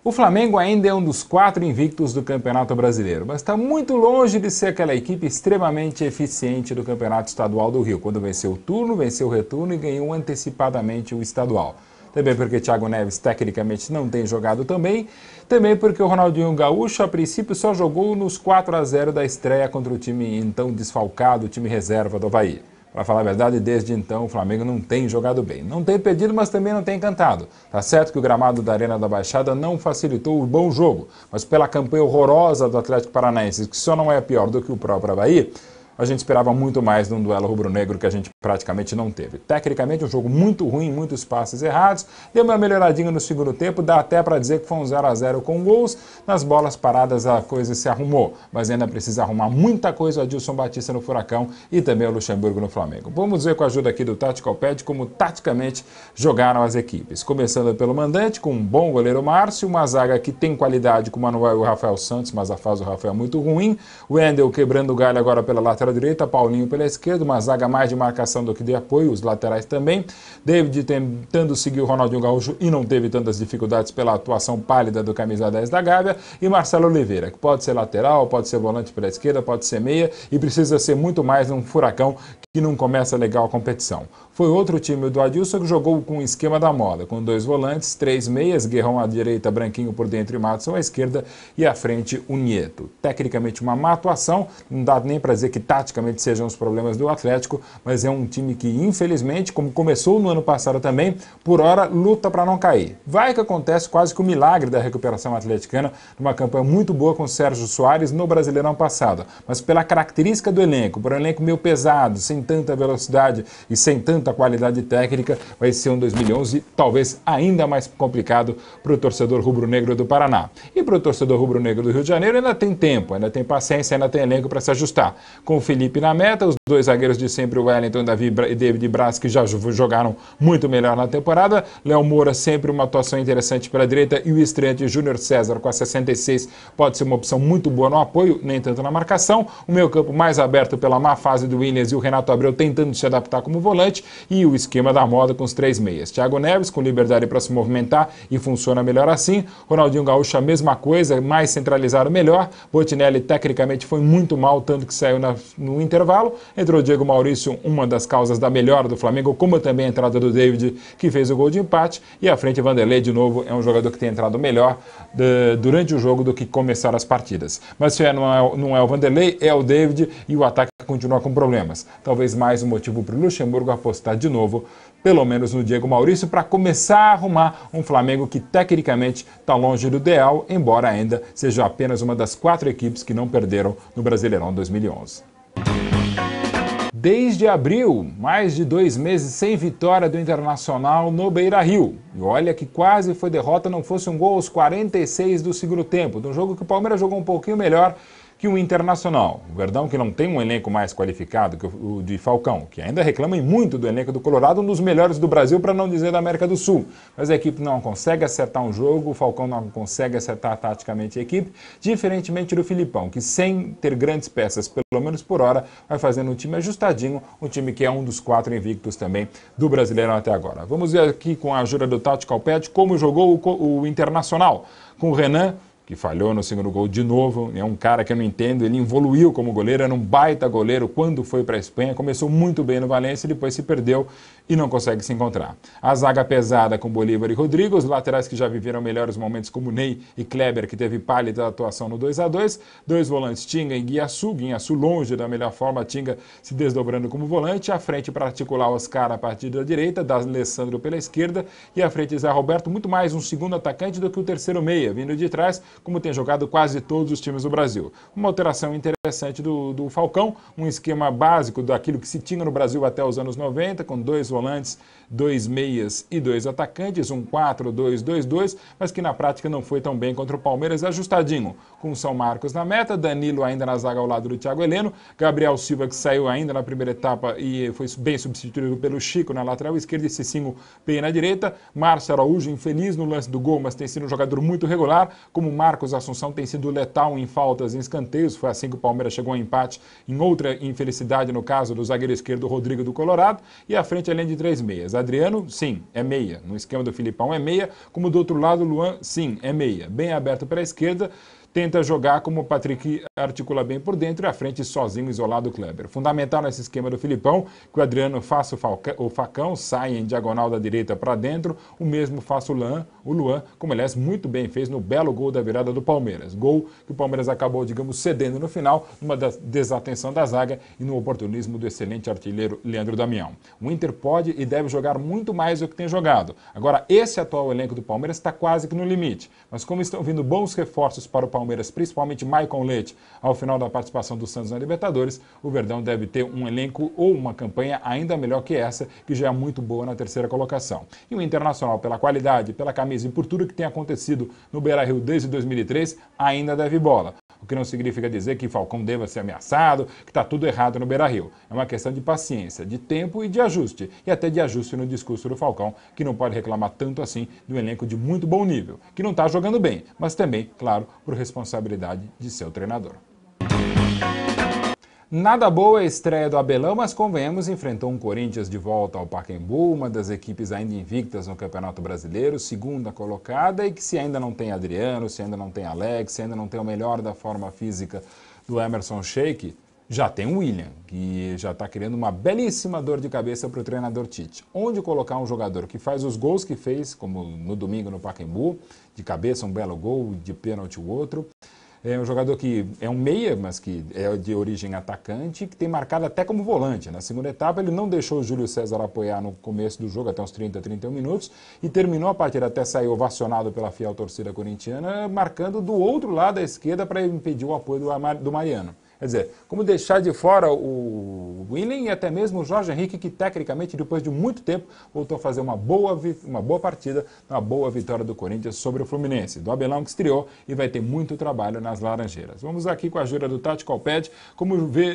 O Flamengo ainda é um dos 4 invictos do Campeonato Brasileiro, mas está muito longe de ser aquela equipe extremamente eficiente do Campeonato Estadual do Rio, quando venceu o turno, venceu o retorno e ganhou antecipadamente o estadual. Também porque Thiago Neves tecnicamente não tem jogado também porque o Ronaldinho Gaúcho a princípio só jogou nos 4-0 da estreia contra o time então desfalcado, o time reserva do Avaí. Para falar a verdade, desde então o Flamengo não tem jogado bem. Não tem perdido, mas também não tem encantado. Tá certo que o gramado da Arena da Baixada não facilitou o bom jogo, mas pela campanha horrorosa do Atlético Paranaense, que só não é pior do que o próprio Avaí, a gente esperava muito mais de um duelo rubro-negro que a gente praticamente não teve. Tecnicamente, um jogo muito ruim, muitos passes errados, deu uma melhoradinha no segundo tempo, dá até para dizer que foi um 0-0 com gols, nas bolas paradas a coisa se arrumou, mas ainda precisa arrumar muita coisa o Adilson Batista no Furacão e também o Luxemburgo no Flamengo. Vamos ver com a ajuda aqui do Tactical Pad como taticamente jogaram as equipes. Começando pelo mandante, com um bom goleiro Márcio, uma zaga que tem qualidade com o Manuel e o Rafael Santos, mas a fase do Rafael é muito ruim, o Wendel quebrando o galho agora pela lateral direita, Paulinho pela esquerda, uma zaga mais de marcação do que de apoio, os laterais também. David tentando seguir o Ronaldinho Gaúcho e não teve tantas dificuldades pela atuação pálida do camisa 10 da Gávea. E Marcelo Oliveira, que pode ser lateral, pode ser volante pela esquerda, pode ser meia e precisa ser muito mais um Furacão que não começa legal a competição. Foi outro time do Adilson que jogou com o esquema da moda, com 2 volantes, 3 meias, Guerrão à direita, Branquinho por dentro e Madison à esquerda e à frente o Nieto. Tecnicamente uma má atuação, não dá nem para dizer que taticamente sejam os problemas do Atlético, mas é um time que infelizmente, como começou no ano passado também, por hora luta para não cair. Vai que acontece quase que o milagre da recuperação atleticana, numa campanha muito boa com o Sérgio Soares no Brasileirão passado, mas pela característica do elenco, por um elenco meio pesado, sem tanta velocidade e sem tanta qualidade técnica, vai ser um 2011 talvez ainda mais complicado para o torcedor rubro-negro do Paraná. E para o torcedor rubro-negro do Rio de Janeiro ainda tem tempo, ainda tem paciência, ainda tem elenco para se ajustar. Com o Felipe na meta, os 2 zagueiros de sempre, o Wellington e David Braz, que já jogaram muito melhor na temporada, Léo Moura sempre uma atuação interessante pela direita e o estreante Júnior César com a 66 pode ser uma opção muito boa no apoio, nem tanto na marcação. O meio campo mais aberto pela má fase do Williams e o Renato Abreu tentando se adaptar como volante e o esquema da moda com os 3 meias. Thiago Neves com liberdade para se movimentar e funciona melhor assim. Ronaldinho Gaúcho a mesma coisa, mais centralizado melhor. Botinelli tecnicamente foi muito mal, tanto que saiu no intervalo. Entrou o Diego Maurício, uma das causas da melhora do Flamengo, como também a entrada do David, que fez o gol de empate. E à frente, Vanderlei, de novo, é um jogador que tem entrado melhor durante o jogo do que começar as partidas. Mas se não é o Vanderlei, é o David e o ataque continua com problemas. Talvez mais um motivo para o Luxemburgo apostar de novo, pelo menos no Diego Maurício, para começar a arrumar um Flamengo que tecnicamente está longe do ideal, embora ainda seja apenas uma das 4 equipes que não perderam no Brasileirão 2011. Desde abril, mais de 2 meses sem vitória do Internacional no Beira-Rio. E olha que quase foi derrota, não fosse um gol aos 46 do segundo tempo, de um jogo que o Palmeiras jogou um pouquinho melhor que o Internacional. O Verdão, que não tem um elenco mais qualificado que o de Falcão, que ainda reclamam muito do elenco do Colorado, um dos melhores do Brasil, para não dizer da América do Sul. Mas a equipe não consegue acertar um jogo, o Falcão não consegue acertar taticamente a equipe, diferentemente do Filipão, que sem ter grandes peças, pelo menos por hora, vai fazendo um time ajustadinho, um time que é um dos 4 invictos também do Brasileirão até agora. Vamos ver aqui com a ajuda do Tactical Pad como jogou o Internacional, com o Renan, que falhou no segundo gol de novo, é um cara que eu não entendo, ele evoluiu como goleiro, era um baita goleiro quando foi para a Espanha, começou muito bem no Valência e depois se perdeu e não consegue se encontrar. A zaga pesada com Bolívar e Rodrigo, os laterais que já viveram melhores momentos como Ney e Kleber, que teve pálida atuação no 2-2, 2 volantes, Tinga e Guiaçu longe da melhor forma, Tinga se desdobrando como volante, à frente para articular Oscar a partir da direita, D'Alessandro pela esquerda e à frente Zé Roberto, muito mais um segundo atacante do que o terceiro meia, vindo de trás, como tem jogado quase todos os times do Brasil. Uma alteração interessante do Falcão, um esquema básico daquilo que se tinha no Brasil até os anos 90, com 2 volantes, 2 meias e 2 atacantes, um 4-2-2-2, mas que na prática não foi tão bem contra o Palmeiras, ajustadinho, com São Marcos na meta, Danilo ainda na zaga ao lado do Thiago Heleno, Gabriel Silva que saiu ainda na primeira etapa e foi bem substituído pelo Chico na lateral esquerda e Cicinho bem na direita, Márcio Araújo infeliz no lance do gol, mas tem sido um jogador muito regular, como Marcos Assunção tem sido letal em faltas e escanteios. Foi assim que o Palmeiras chegou a empate em outra infelicidade no caso do zagueiro esquerdo Rodrigo do Colorado. E à frente, além de 3 meias. Adriano, sim, é meia. No esquema do Filipão é meia. Como do outro lado, Luan, sim, é meia. Bem aberto para a esquerda. Tenta jogar como o Patrick articula bem por dentro e à frente sozinho, isolado o Kleber. Fundamental nesse esquema do Filipão, que o Adriano faça o facão, sai em diagonal da direita para dentro, o mesmo faça o Luan, como aliás muito bem fez no belo gol da virada do Palmeiras. Gol que o Palmeiras acabou, digamos, cedendo no final, numa desatenção da zaga e no oportunismo do excelente artilheiro Leandro Damião. O Inter pode e deve jogar muito mais do que tem jogado. Agora, esse atual elenco do Palmeiras está quase que no limite, mas como estão vindo bons reforços para o Palmeiras, principalmente Maicon Leite, ao final da participação do Santos na Libertadores, o Verdão deve ter um elenco ou uma campanha ainda melhor que essa, que já é muito boa na terceira colocação. E o Internacional, pela qualidade, pela camisa e por tudo que tem acontecido no Beira-Rio desde 2003, ainda deve bola. O que não significa dizer que Falcão deva ser ameaçado, que está tudo errado no Beira-Rio. É uma questão de paciência, de tempo e de ajuste. E até de ajuste no discurso do Falcão, que não pode reclamar tanto assim do elenco de muito bom nível, que não está jogando bem, mas também, claro, por responsabilidade de seu treinador. Nada boa a estreia do Abelão, mas convenhamos, enfrentou um Corinthians de volta ao Pacaembu, uma das equipes ainda invictas no Campeonato Brasileiro, segunda colocada, e que se ainda não tem Adriano, se ainda não tem Alex, se ainda não tem o melhor da forma física do Emerson Sheik, já tem o William, que já está criando uma belíssima dor de cabeça para o treinador Tite. Onde colocar um jogador que faz os gols que fez, como no domingo no Pacaembu, de cabeça um belo gol, de pênalti o outro. É um jogador que é um meia, mas que é de origem atacante, que tem marcado até como volante. Na segunda etapa, ele não deixou o Júlio César apoiar no começo do jogo, até uns 30, 31 minutos, e terminou a partida, até sair ovacionado pela fiel torcida corintiana, marcando do outro lado da esquerda para impedir o apoio do Mariano. Quer dizer, como deixar de fora o William e até mesmo o Jorge Henrique, que tecnicamente, depois de muito tempo, voltou a fazer uma boa partida, uma boa vitória do Corinthians sobre o Fluminense. Do Abelão, que estreou e vai ter muito trabalho nas Laranjeiras. Vamos aqui com a ajuda do Tactical Pad,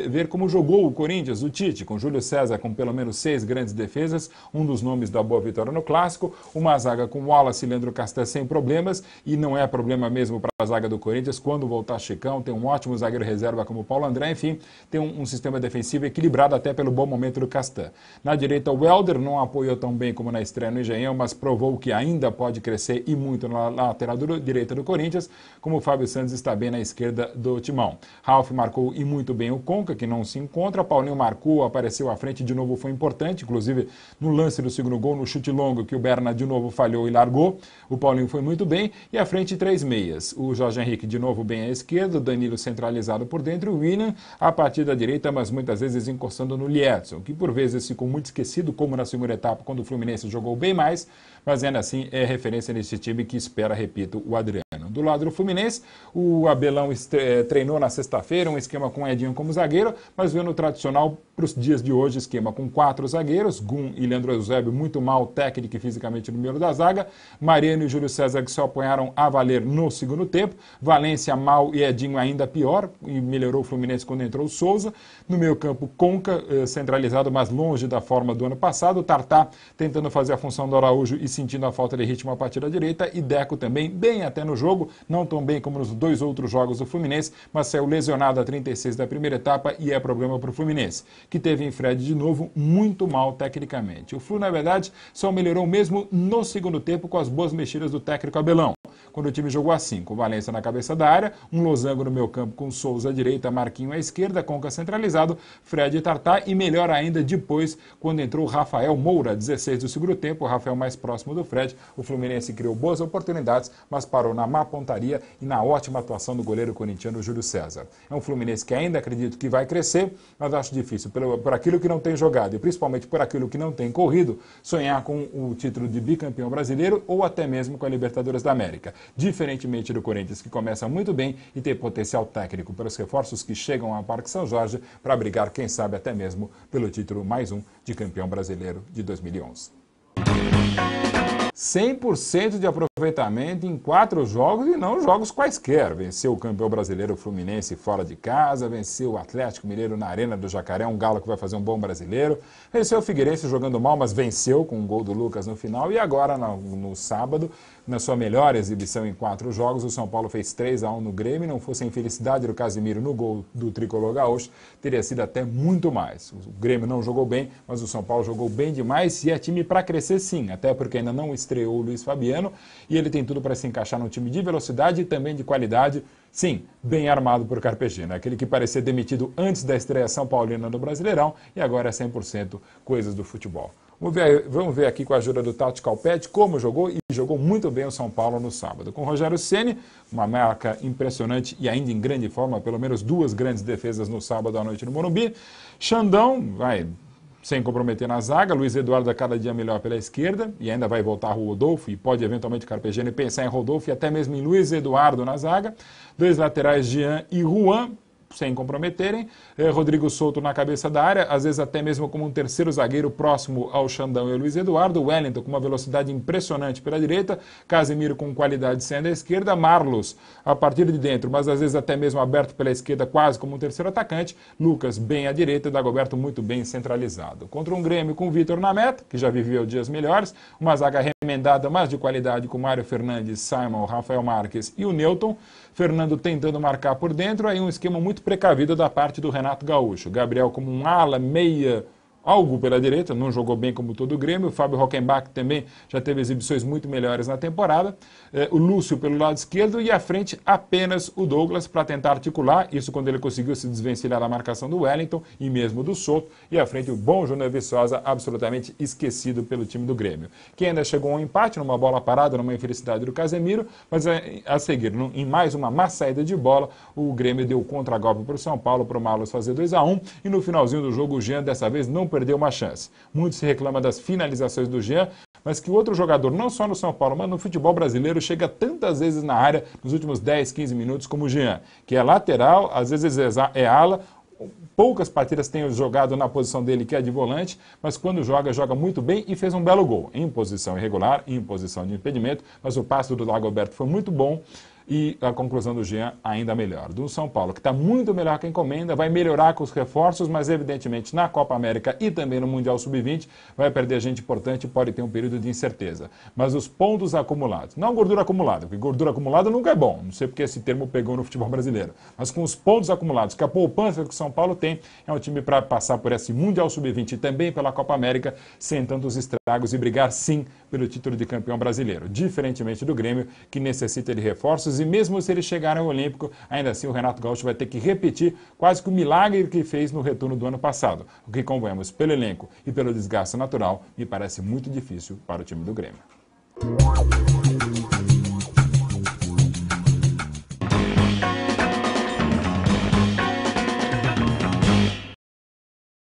ver como jogou o Corinthians, o Tite, com Júlio César com pelo menos 6 grandes defesas, um dos nomes da boa vitória no Clássico, uma zaga com Wallace e Leandro Castan sem problemas, e não é problema mesmo para a zaga do Corinthians, quando voltar Chicão, tem um ótimo zagueiro reserva como Paulo André, enfim, tem um sistema defensivo equilibrado até pelo bom momento do Castan. Na direita, o Welder não apoiou tão bem como na estreia no Engenhão, mas provou que ainda pode crescer e muito na lateral direita do Corinthians, como o Fábio Santos está bem na esquerda do timão. Ralf marcou e muito bem o Conca, que não se encontra, Paulinho marcou, apareceu à frente, de novo foi importante, inclusive no lance do segundo gol, no chute longo, que o Berna de novo falhou e largou, o Paulinho foi muito bem, e à frente 3 meias, o Jorge Henrique de novo bem à esquerda, o Danilo centralizado por dentro, o William a partir da direita, mas muitas vezes encostando no Liedson, que por vezes ficou muito esquecido, como na segunda etapa, quando o Fluminense jogou bem mais, mas ainda assim é referência nesse time que espera, repito, o Adriano. Do lado do Fluminense, o Abelão treinou na sexta-feira um esquema com Edinho como zagueiro, mas veio no tradicional para os dias de hoje, esquema com 4 zagueiros, Gum e Leandro Eusébio muito mal técnico e fisicamente no meio da zaga, Mariano e Júlio César que só apanharam a valer no segundo tempo, Valência mal e Edinho ainda pior, e melhorou o Fluminense quando entrou o Souza, no meio campo Conca centralizado, mas longe da forma do ano passado, Tartá tentando fazer a função do Araújo e sentindo a falta de ritmo a partir da direita, e Deco também bem até no jogo, não tão bem como nos 2 outros jogos do Fluminense, mas saiu lesionado a 36 da primeira etapa e é problema para o Fluminense, que teve em Fred de novo muito mal tecnicamente. O Flu, na verdade, só melhorou mesmo no segundo tempo com as boas mexidas do técnico Abelão, quando o time jogou assim, com Valência na cabeça da área, um losango no meio campo com Souza à direita, Marquinho à esquerda, Conca centralizado, Fred e Tartá, e melhor ainda depois, quando entrou Rafael Moura, 16 do segundo tempo, o Rafael mais próximo do Fred, o Fluminense criou boas oportunidades, mas parou na má pontaria e na ótima atuação do goleiro corintiano Júlio César. É um Fluminense que ainda acredito que vai crescer, mas acho difícil, por aquilo que não tem jogado e principalmente por aquilo que não tem corrido, sonhar com o título de bicampeão brasileiro ou até mesmo com a Libertadores da América. Diferentemente do Corinthians, que começa muito bem e tem potencial técnico pelos reforços que chegam ao Parque São Jorge para brigar, quem sabe, até mesmo pelo título mais um de campeão brasileiro de 2011. 100% de aproveitamento em 4 jogos e não jogos quaisquer. Venceu o campeão brasileiro Fluminense fora de casa, venceu o Atlético Mineiro na Arena do Jacaré, um galo que vai fazer um bom brasileiro. Venceu o Figueirense jogando mal, mas venceu com um gol do Lucas no final. E agora, no sábado, na sua melhor exibição em 4 jogos. O São Paulo fez 3-1 no Grêmio. Não fosse a infelicidade do Casimiro no gol do tricolor gaúcho, teria sido até muito mais. O Grêmio não jogou bem, mas o São Paulo jogou bem demais e é time para crescer sim, até porque ainda não estreou o Luiz Fabiano e ele tem tudo para se encaixar num time de velocidade e também de qualidade. Sim, bem armado por Carpegiani, aquele que parecia demitido antes da estreia São Paulina no Brasileirão e agora é 100% coisas do futebol. Vamos ver aqui com a ajuda do Tati Calpete como jogou e jogou muito bem o São Paulo no sábado. Com o Rogério Ceni, uma marca impressionante e ainda em grande forma, pelo menos 2 grandes defesas no sábado à noite no Morumbi. Xandão vai sem comprometer na zaga, Luiz Eduardo a cada dia melhor pela esquerda, e ainda vai voltar o Rodolfo, e pode eventualmente Carpegiani pensar em Rodolfo e até mesmo em Luiz Eduardo na zaga. 2 laterais, Jean e Juan, sem comprometerem. Rodrigo Souto na cabeça da área, às vezes até mesmo como um terceiro zagueiro próximo ao Xandão e ao Luiz Eduardo. Wellington com uma velocidade impressionante pela direita, Casemiro com qualidade saindo à esquerda, Marlos a partir de dentro, mas às vezes até mesmo aberto pela esquerda, quase como um terceiro atacante, Lucas bem à direita e Dagoberto muito bem centralizado. Contra um Grêmio com Vitor na meta, que já viveu dias melhores, uma zaga remendada, mas de qualidade com Mário Fernandes, Simon, Rafael Marques e o Newton, Fernando tentando marcar por dentro, aí um esquema muito precavido da parte do Renato Gaúcho. Gabriel como um ala, meia, algo pela direita, não jogou bem como todo o Grêmio. O Fábio Rockenbach também já teve exibições muito melhores na temporada. O Lúcio pelo lado esquerdo e à frente apenas o Douglas para tentar articular, isso quando ele conseguiu se desvencilhar da marcação do Wellington e mesmo do Souto. E à frente o bom Júnior Viçosa, absolutamente esquecido pelo time do Grêmio, que ainda chegou a um empate numa bola parada, numa infelicidade do Casemiro, mas a seguir, em mais uma má saída de bola, o Grêmio deu contra-golpe para o São Paulo, para o Marlos fazer 2-1, e no finalzinho do jogo o Jean dessa vez não perdeu uma chance. Muito se reclama das finalizações do Jean, mas que outro jogador, não só no São Paulo, mas no futebol brasileiro, chega tantas vezes na área nos últimos 10, 15 minutos como o Jean, que é lateral, às vezes é ala, poucas partidas tem jogado na posição dele, que é de volante, mas quando joga, joga muito bem e fez um belo gol, em posição irregular, em posição de impedimento, mas o passe do Dagoberto foi muito bom. E a conclusão do Jean ainda melhor. Do São Paulo, que está muito melhor que a encomenda, vai melhorar com os reforços, mas evidentemente na Copa América e também no Mundial Sub-20 vai perder gente importante e pode ter um período de incerteza. Mas os pontos acumulados, não gordura acumulada, porque gordura acumulada nunca é bom, não sei porque esse termo pegou no futebol brasileiro, mas com os pontos acumulados, que a poupança que o São Paulo tem, é um time para passar por esse Mundial Sub-20 e também pela Copa América, sem tantos estragos e brigar sim pelo título de campeão brasileiro, diferentemente do Grêmio, que necessita de reforços. E mesmo se eles chegarem ao Olímpico, ainda assim o Renato Gaúcho vai ter que repetir quase que o milagre que fez no retorno do ano passado. O que, convenhamos, pelo elenco e pelo desgaste natural, me parece muito difícil para o time do Grêmio.